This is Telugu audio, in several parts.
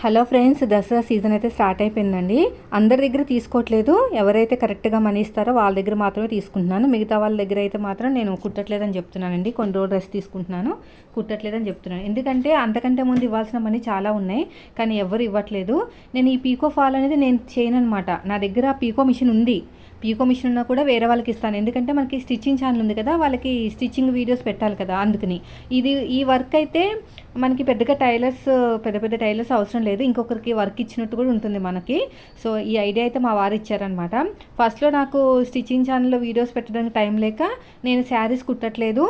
హలో ఫ్రెండ్స్, దసరా సీజన్ అయితే స్టార్ట్ అయిపోయిందండి. అందరి దగ్గర తీసుకోవట్లేదు. ఎవరైతే కరెక్ట్గా మనీ ఇస్తారో వాళ్ళ దగ్గర మాత్రమే తీసుకుంటున్నాను. మిగతా వాళ్ళ దగ్గర అయితే మాత్రం నేను కుట్టట్లేదని చెప్తున్నానండి. కొన్ని రోజులు రెస్ట్ తీసుకుంటున్నాను, కుట్టట్లేదని చెప్తున్నాను. ఎందుకంటే అంతకంటే ముందు ఇవ్వాల్సిన మనీ చాలా ఉన్నాయి, కానీ ఎవరు ఇవ్వట్లేదు. నేను ఈ పీకో ఫాల్ అనేది నేను చేయను అనమాట. నా దగ్గర పీకో మిషన్ ఉంది. పీకో మిషన్ ఉన్నా కూడా వేరే వాళ్ళకి ఇస్తాను. ఎందుకంటే మనకి స్టిచ్చింగ్ ఛానల్ ఉంది కదా, వాళ్ళకి స్టిచ్చింగ్ వీడియోస్ పెట్టాలి కదా, అందుకని. ఈ వర్క్ అయితే మనకి పెద్ద పెద్ద టైలర్స్ అవసరం లేదు. ఇంకొకరికి వర్క్ ఇచ్చినట్టు కూడా ఉంటుంది మనకి. సో ఈ ఐడియా అయితే మా వారు ఇచ్చారనమాట. ఫస్ట్లో నాకు స్టిచ్చింగ్ ఛానల్లో వీడియోస్ పెట్టడానికి టైం లేక నేను శారీస్ కుట్టట్లేదు,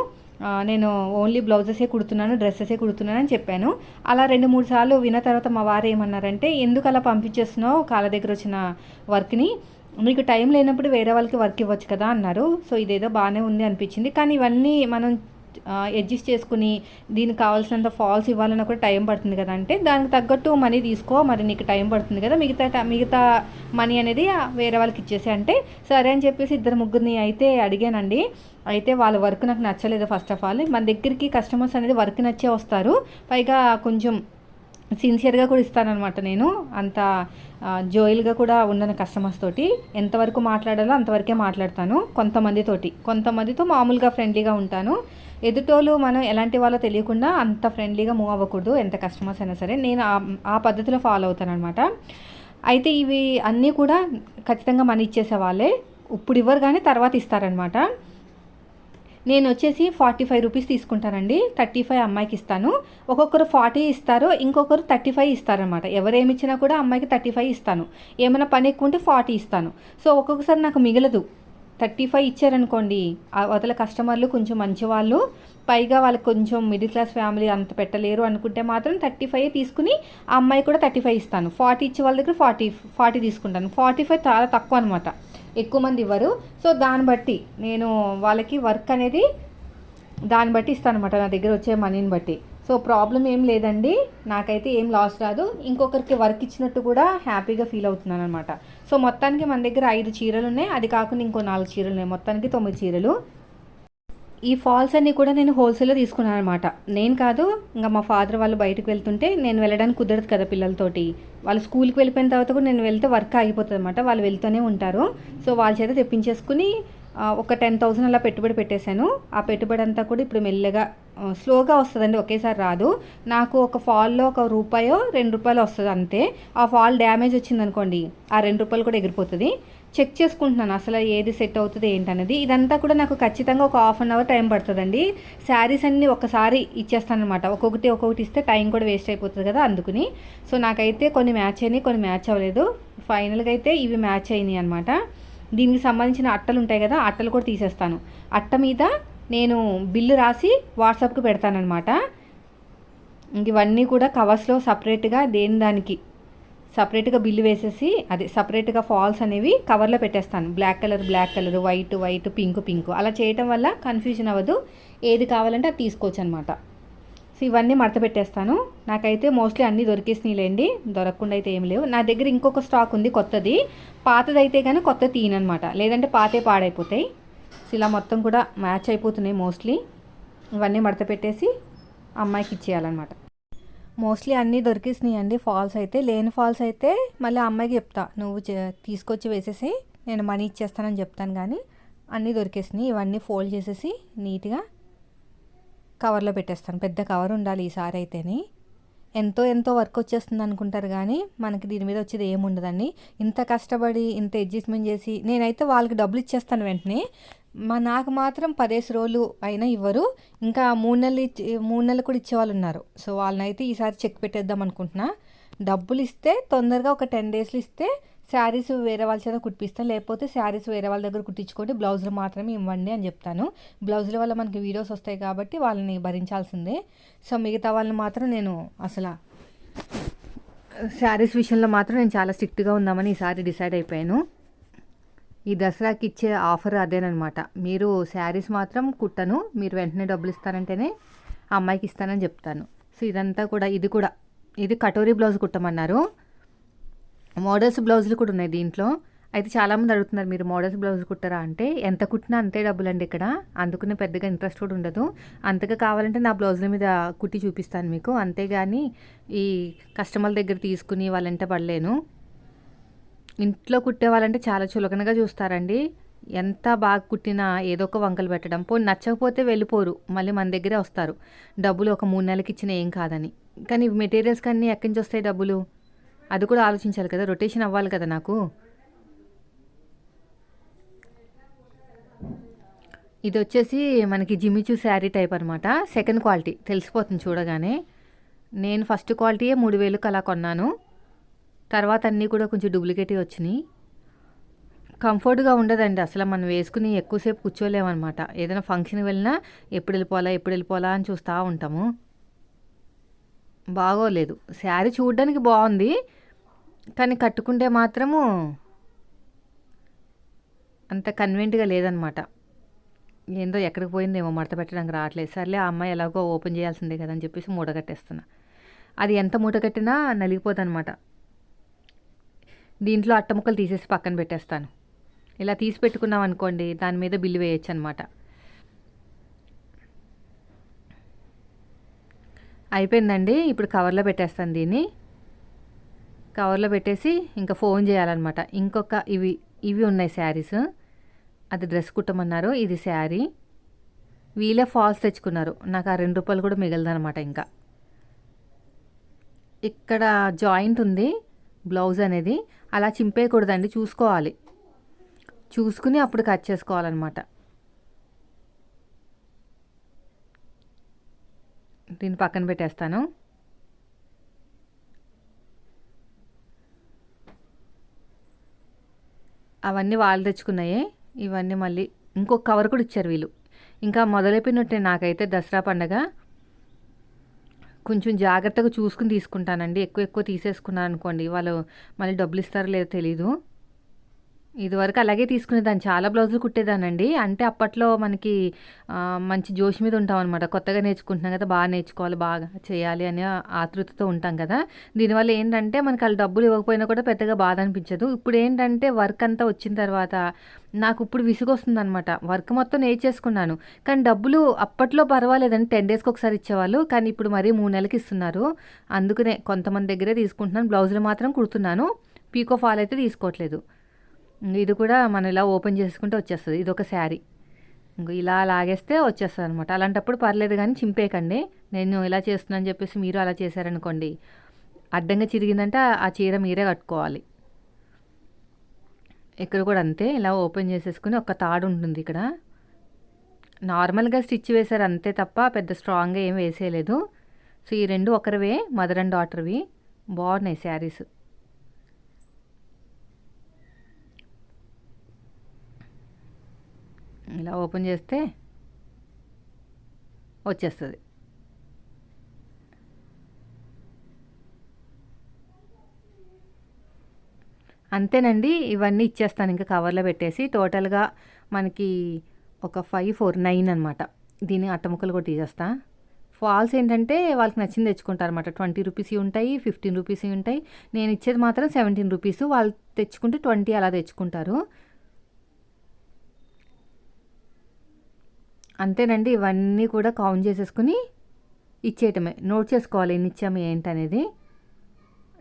నేను ఓన్లీ బ్లౌజెసే కుడుతున్నాను, డ్రెస్సెసే కుడుతున్నాను అని చెప్పాను. అలా 2-3 సార్లు విన్న తర్వాత మా వారు ఏమన్నారంటే, ఎందుకు అలా పంపించేస్తున్నావు కాళ్ళ దగ్గర వచ్చిన వర్క్ని, మీకు టైం లేనప్పుడు వేరే వాళ్ళకి వర్క్ ఇవ్వచ్చు కదా అన్నారు. సో ఇదేదో బాగానే ఉంది అనిపించింది. కానీ ఇవన్నీ మనం అడ్జస్ట్ చేసుకుని దీనికి కావాల్సినంత ఫాల్స్ ఇవ్వాలన్నా కూడా టైం పడుతుంది కదా. అంటే దానికి తగ్గట్టు మనీ తీసుకో, మరి నీకు టైం పడుతుంది కదా, మిగతా మనీ అనేది వేరే వాళ్ళకి ఇచ్చేసి అంటే సరే అని చెప్పేసి 2-3 అయితే అడిగానండి. అయితే వాళ్ళ వర్క్ నాకు నచ్చలేదు. ఫస్ట్ ఆఫ్ ఆల్ మన దగ్గరికి కస్టమర్స్ అనేది వర్క్ నచ్చే వస్తారు, పైగా కొంచెం సిన్సియర్గా కూడా ఇస్తానన్నమాట. నేను అంత జోయిల్గా కూడా ఉండను కస్టమర్స్ తోటి. ఎంతవరకు మాట్లాడాలో అంతవరకే మాట్లాడతాను. కొంతమందితో మామూలుగా ఫ్రెండ్లీగా ఉంటాను. ఎదుటోళ్ళు మనం ఎలాంటి వాళ్ళో తెలియకుండా అంత ఫ్రెండ్లీగా మూవ్ అవ్వకూడదు, ఎంత కస్టమర్స్ అయినా సరే. నేను ఆ పద్ధతిలో ఫాలో అవుతాను అనమాట. అయితే ఇవి అన్నీ కూడా ఖచ్చితంగా మనీ ఇచ్చేసే వాళ్ళే. ఇప్పుడు ఇవ్వరు కానీ తర్వాత ఇస్తారనమాట. నేను వచ్చేసి 45 రూపీస్ తీసుకుంటానండి. 35 అమ్మాయికి ఇస్తాను. ఒక్కొక్కరు 40 ఇస్తారు, ఇంకొకరు 35 ఇస్తారనమాట. ఎవరేమి ఇచ్చినా కూడా అమ్మాయికి 35 ఇస్తాను. ఏమైనా పని ఎక్కువ ఉంటే 40 ఇస్తాను. సో ఒక్కొక్కసారి నాకు మిగలదు. 35 ఇచ్చారనుకోండి, అవతల కస్టమర్లు కొంచెం మంచివాళ్ళు, పైగా వాళ్ళకి కొంచెం మిడిల్ క్లాస్ ఫ్యామిలీ, అంత పెట్టలేరు అనుకుంటే మాత్రం 35 తీసుకుని ఆ అమ్మాయి కూడా 35 ఇస్తాను. 40 ఇచ్చే వాళ్ళ దగ్గర 40 తీసుకుంటాను. 45 చాలా తక్కువ అనమాట, ఎక్కువ మంది ఇవ్వరు. సో దాన్ని బట్టి నేను వాళ్ళకి వర్క్ అనేది దాన్ని బట్టి ఇస్తాను అనమాట, నా దగ్గర వచ్చే మనీని బట్టి. సో ప్రాబ్లం ఏం లేదండి, నాకైతే ఏం లాస్ రాదు. ఇంకొకరికి వర్క్ ఇచ్చినట్టు కూడా హ్యాపీగా ఫీల్ అవుతున్నాను అనమాట. సో మొత్తానికి మన దగ్గర 5 చీరలు ఉన్నాయి, అది కాకుండా ఇంకో 4 చీరలు ఉన్నాయి, మొత్తానికి 9 చీరలు. ఈ ఫాల్స్ అన్నీ కూడా నేను హోల్సేల్లో తీసుకున్నాను అనమాట. నేను కాదు, ఇంకా మా ఫాదర్ వాళ్ళు బయటకు వెళ్తుంటే నేను వెళ్ళడానికి కుదరదు కదా పిల్లలతోటి. వాళ్ళు స్కూల్కి వెళ్ళిపోయిన తర్వాత కూడా నేను వెళ్తే వర్క్ ఆగిపోతుంది అనమాట. వాళ్ళు వెళ్తూనే ఉంటారు. సో వాళ్ళ చేత తెప్పించేసుకుని ఒక 10,000 అలా పెట్టుబడి పెట్టేశాను. ఆ పెట్టుబడి అంతా కూడా ఇప్పుడు మెల్లగా స్లోగా వస్తుందండి, ఒకేసారి రాదు. నాకు ఒక ఫాల్లో ఒక ₹1-2 వస్తుంది అంతే. ఆ ఫాల్ డ్యామేజ్ వచ్చిందనుకోండి, ఆ ₹2 కూడా ఎగిరిపోతుంది. చెక్ చేసుకుంటున్నాను అసలు ఏది సెట్ అవుతుంది ఏంటనేది. ఇదంతా కూడా నాకు ఖచ్చితంగా ఒక ½ అన్ అవర్ టైం పడుతుందండి. శారీస్ అన్నీ ఒకసారి ఇచ్చేస్తానమాట. ఒక్కొక్కటి ఇస్తే టైం కూడా వేస్ట్ అయిపోతుంది కదా, అందుకుని. సో నాకైతే కొన్ని మ్యాచ్ అయినాయి, కొన్ని మ్యాచ్ అవ్వలేదు. ఫైనల్గా అయితే ఇవి మ్యాచ్ అయినాయి అనమాట. దీనికి సంబంధించిన అట్టలు ఉంటాయి కదా, అట్టలు కూడా తీసేస్తాను. అట్ట మీద నేను బిల్లు రాసి వాట్సాప్కి పెడతానమాట. ఇవన్నీ కూడా కవర్స్లో సపరేట్గా దానికి సపరేట్గా బిల్లు వేసేసి, అదే సపరేట్గా ఫాల్స్ అనేవి కవర్లో పెట్టేస్తాను. బ్లాక్ కలర్, వైట్, పింక్ అలా చేయటం వల్ల కన్ఫ్యూజన్ అవ్వదు. ఏది కావాలంటే అది తీసుకోవచ్చు అనమాట. సో ఇవన్నీ మడత పెట్టేస్తాను. నాకైతే మోస్ట్లీ అన్నీ దొరికేసినాయిలేండి, దొరకకుండా అయితే ఏం లేవు. నా దగ్గర ఇంకొక స్టాక్ ఉంది కొత్తది. పాతదైతే కానీ కొత్త తీయనమాట, లేదంటే పాతే పాడైపోతాయి. సో ఇలా మొత్తం కూడా మ్యాచ్ అయిపోతున్నాయి మోస్ట్లీ. ఇవన్నీ మడత పెట్టేసి అమ్మాయికి ఇచ్చేయాలన్నమాట. మోస్ట్లీ అన్నీ దొరికేసినాయి అండి. ఫాల్స్ అయితే, లేని ఫాల్స్ అయితే మళ్ళీ అమ్మాయికి చెప్తా, నువ్వు తీసుకొచ్చి వేసేసి నేను మనీ ఇచ్చేస్తానని చెప్తాను. కానీ అన్నీ దొరికేసినాయి. ఇవన్నీ ఫోల్డ్ చేసేసి నీట్గా కవర్లో పెట్టేస్తాను. పెద్ద కవర్ ఉండాలి ఈసారి అయితేనే. ఎంతో వర్క్ వచ్చేస్తుంది అనుకుంటారు, కానీ మనకి దీని మీద వచ్చేది ఏముండదండి. ఇంత కష్టపడి ఇంత అడ్జస్ట్మెంట్ చేసి నేనైతే వాళ్ళకి డబ్బులు ఇచ్చేస్తాను వెంటనే. నాకు మాత్రం 10 రోజులు అయినా ఇవ్వరు. ఇంకా 3 నెలలు కూడా ఇచ్చేవాళ్ళు ఉన్నారు. సో వాళ్ళనైతే ఈసారి చెక్ పెట్టేద్దాం అనుకుంటున్నా. డబ్బులు ఇస్తే తొందరగా ఒక 10 డేస్లో ఇస్తే శారీస్ వేరే వాళ్ళ చేత కుట్టిస్తాను, లేకపోతే శారీస్ వేరే వాళ్ళ దగ్గర కుట్టించుకోండి, బ్లౌజులు మాత్రమే ఇవ్వండి అని చెప్తాను. బ్లౌజుల వల్ల మనకి వీడియోస్ వస్తాయి కాబట్టి వాళ్ళని భరించాల్సిందే. సో మిగతా వాళ్ళని మాత్రం నేను అసలు శారీస్ విషయంలో మాత్రం నేను చాలా స్ట్రిక్ట్గా ఉందామని ఈసారి డిసైడ్ అయిపోయాను. ఈ దసరాకి ఇచ్చే ఆఫర్ అదేనమాట. మీరు శారీస్ మాత్రం కుట్టను, మీరు వెంటనే డబ్బులు ఇస్తానంటేనే అమ్మాయికి ఇస్తానని చెప్తాను. సో ఇదంతా కూడా ఇది కటోరీ బ్లౌజ్ కుట్టమన్నారు. మోడల్స్ బ్లౌజులు కూడా ఉన్నాయి దీంట్లో. అయితే చాలామంది అడుగుతున్నారు, మీరు మోడల్స్ బ్లౌజ్ కుట్టరా అంటే, ఎంత కుట్టినా అంతే డబ్బులండి ఇక్కడ. అందుకనే పెద్దగా ఇంట్రెస్ట్ కూడా ఉండదు. అంతగా కావాలంటే నా బ్లౌజుల మీద కుట్టి చూపిస్తాను మీకు, అంతేగాని ఈ కస్టమర్ల దగ్గర తీసుకుని వాళ్ళంట పడలేను. ఇంట్లో కుట్టే వాళ్ళంటే చాలా చులకనగా చూస్తారండి. ఎంత బాగా కుట్టినా ఏదో ఒక వంకలు పెట్టడం, పోనీ నచ్చకపోతే వెళ్ళిపోరు, మళ్ళీ మన దగ్గరే వస్తారు. డబ్బులు ఒక 3 నెలలకి ఇచ్చిన ఏం కాదని. కానీ మెటీరియల్స్కి అన్నీ ఎక్కడి నుంచి వస్తాయి డబ్బులు, అది కూడా ఆలోచించాలి కదా, రొటేషన్ అవ్వాలి కదా నాకు. ఇది వచ్చేసి మనకి జిమ్మిచూ శారీ టైప్ అనమాట. సెకండ్ క్వాలిటీ తెలిసిపోతుంది చూడగానే. నేను ఫస్ట్ క్వాలిటీయే 3000కి అలా కొన్నాను. తర్వాత అన్నీ కూడా కొంచెం డూప్లికేటివ్ వచ్చినాయి. కంఫర్ట్గా ఉండదండి అసలు, మనం వేసుకుని ఎక్కువసేపు కూర్చోలేమన్నమాట. ఏదైనా ఫంక్షన్కి వెళ్ళినా ఎప్పుడు వెళ్ళిపోవాలా అని చూస్తూ ఉంటాము. బాగోలేదు. శారీ చూడడానికి బాగుంది, కానీ కట్టుకుంటే మాత్రము అంత కన్వీనియంట్గా లేదనమాట. ఏందో ఎక్కడికి పోయిందేమో, మడత పెట్టడానికి రావట్లేదు. సర్లే, ఆ అమ్మాయి ఎలాగో ఓపెన్ చేయాల్సిందే కదా అని చెప్పేసి మూట కట్టేస్తున్నా. అది ఎంత మూట కట్టినా నలిగిపోతుంది అనమాట. దీంట్లో అట్టముక్కలు తీసేసి పక్కన పెట్టేస్తాను. ఇలా తీసి పెట్టుకున్నాం అనుకోండి, దాని మీద బిల్లు వేయచ్చు అనమాట. అయిపోయిందండి. ఇప్పుడు కవర్లో పెట్టేస్తాను దీన్ని. కవర్లో పెట్టేసి ఇంకా ఫోన్ చేయాలన్నమాట. ఇంకొక ఇవి ఉన్నాయి శారీస్. అది డ్రెస్ కుట్టమన్నారు, ఇది శారీ. వీళ్ళే ఫాల్స్ తెచ్చుకున్నారు, నాకు ఆ 2 రూపాయలు కూడా మిగలదనమాట. ఇంకా ఇక్కడ జాయింట్ ఉంది బ్లౌజ్ అనేది, అలా చింపేయకూడదండి, చూసుకోవాలి. చూసుకుని అప్పుడు కట్ చేసుకోవాలన్నమాట. దీన్ని పక్కన పెట్టేస్తాను. అవన్నీ వాళ్ళు తెచ్చుకున్నాయే. ఇవన్నీ మళ్ళీ ఇంకొక కవర్ కూడా ఇచ్చారు వీళ్ళు. ఇంకా మొదలైపోయినట్టే నాకైతే దసరా పండగ. కొంచెం జాగ్రత్తగా చూసుకుని తీసుకుంటానండి. ఎక్కువ తీసేసుకున్నాను అనుకోండి, వాళ్ళు మళ్ళీ డబ్బులు ఇస్తారో లేదో తెలీదు. ఇదివరకు అలాగే తీసుకునేదాన్ని, చాలా బ్లౌజులు కుట్టేదానండి. అంటే అప్పట్లో మనకి మంచి జోష్ మీద ఉంటాం అనమాట. కొత్తగా నేర్చుకుంటున్నాం కదా, బాగా నేర్చుకోవాలి, బాగా చేయాలి అనే ఆతృతతో ఉంటాం కదా. దీనివల్ల ఏంటంటే మనకి వాళ్ళు డబ్బులు ఇవ్వకపోయినా కూడా పెద్దగా బాధ అనిపించదు. ఇప్పుడు ఏంటంటే వర్క్ అంతా వచ్చిన తర్వాత నాకు ఇప్పుడు విసుగొస్తుంది అనమాట. వర్క్ మొత్తం నేర్చేసుకున్నాను, కానీ డబ్బులు అప్పట్లో పర్వాలేదని 10 డేస్కి ఒకసారి ఇచ్చేవాళ్ళు, కానీ ఇప్పుడు మరీ 3 నెలలకి ఇస్తున్నారు. అందుకనే కొంతమంది దగ్గరే తీసుకుంటున్నాను. బ్లౌజులు మాత్రం కుడుతున్నాను, పీకో ఫాల్ అయితే తీసుకోవట్లేదు. ఇది కూడా మనం ఇలా ఓపెన్ చేసుకుంటే వచ్చేస్తుంది. ఇది ఒక శారీ, ఇంకో ఇలా లాగేస్తే వచ్చేస్తుంది అనమాట. అలాంటప్పుడు పర్లేదు, కానీ చింపేయకండి. నేను ఇలా చేస్తున్నాను చెప్పేసి మీరు అలా చేశారనుకోండి, అడ్డంగా చిరిగిందంటే ఆ చీర మీరే కట్టుకోవాలి. ఇక్కడ కూడా అంతే, ఇలా ఓపెన్ చేసేసుకుని ఒక తాడు ఉంటుంది ఇక్కడ. నార్మల్గా స్టిచ్ వేశారు అంతే తప్ప పెద్ద స్ట్రాంగ్గా ఏం వేసేయలేదు. సో ఈ 2 ఒకరివే, మదర్ అండ్ డాటర్వి. బాగున్నాయి శారీస్. ఇలా ఓపెన్ చేస్తే వచ్చేస్తుంది. అంతేనండి, ఇవన్నీ ఇచ్చేస్తాను ఇంకా కవర్లో పెట్టేసి. టోటల్గా మనకి ఒక 5, 4, 9 అనమాట. దీని అట్టముక్కలు కూడా తీసేస్తా. ఫాల్స్ ఏంటంటే వాళ్ళకి నచ్చింది తెచ్చుకుంటారు అనమాట. 20 రూపీస్ ఉంటాయి, 15 రూపీస్ ఉంటాయి. నేను ఇచ్చేది మాత్రం 17 రూపీస్. వాళ్ళు తెచ్చుకుంటే 20 అలా తెచ్చుకుంటారు. అంతేనండి, ఇవన్నీ కూడా కౌంట్ చేసేసుకుని ఇచ్చేయటమే. నోట్ చేసుకోవాలి ఎన్ని ఇచ్చాము ఏంటనేది,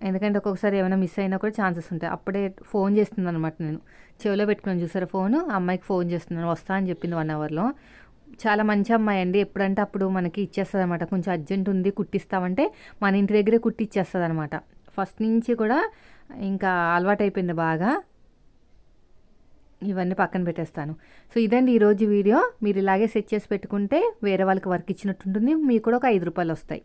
ఎందుకంటే ఒక్కొక్కసారి ఏమైనా మిస్ అయినా కూడా ఛాన్సెస్ ఉంటాయి. అప్పుడే ఫోన్ చేస్తుంది అనమాట, నేను చెవిలో పెట్టుకుని చూసారా ఫోను, అమ్మాయికి ఫోన్ చేస్తున్నాను, వస్తా అని చెప్పింది 1 అవర్లో. చాలా మంచి అమ్మాయి అండి, ఎప్పుడంటే అప్పుడు మనకి ఇచ్చేస్తుంది అనమాట. కొంచెం అర్జెంట్ ఉంది కుట్టిస్తామంటే మన ఇంటి దగ్గరే కుట్టి ఇచ్చేస్తుంది అనమాట. ఫస్ట్ నుంచి కూడా ఇంకా అలవాటైపోయింది బాగా. ఇవన్నీ పక్కన పెట్టేస్తాను. సో ఇదండి ఈరోజు వీడియో. మీరు ఇలాగే సెట్ చేసి పెట్టుకుంటే వేరే వాళ్ళకి వర్క్ ఇచ్చినట్టుంటుంది, మీకు కూడా ఒక 5 రూపాయలు వస్తాయి.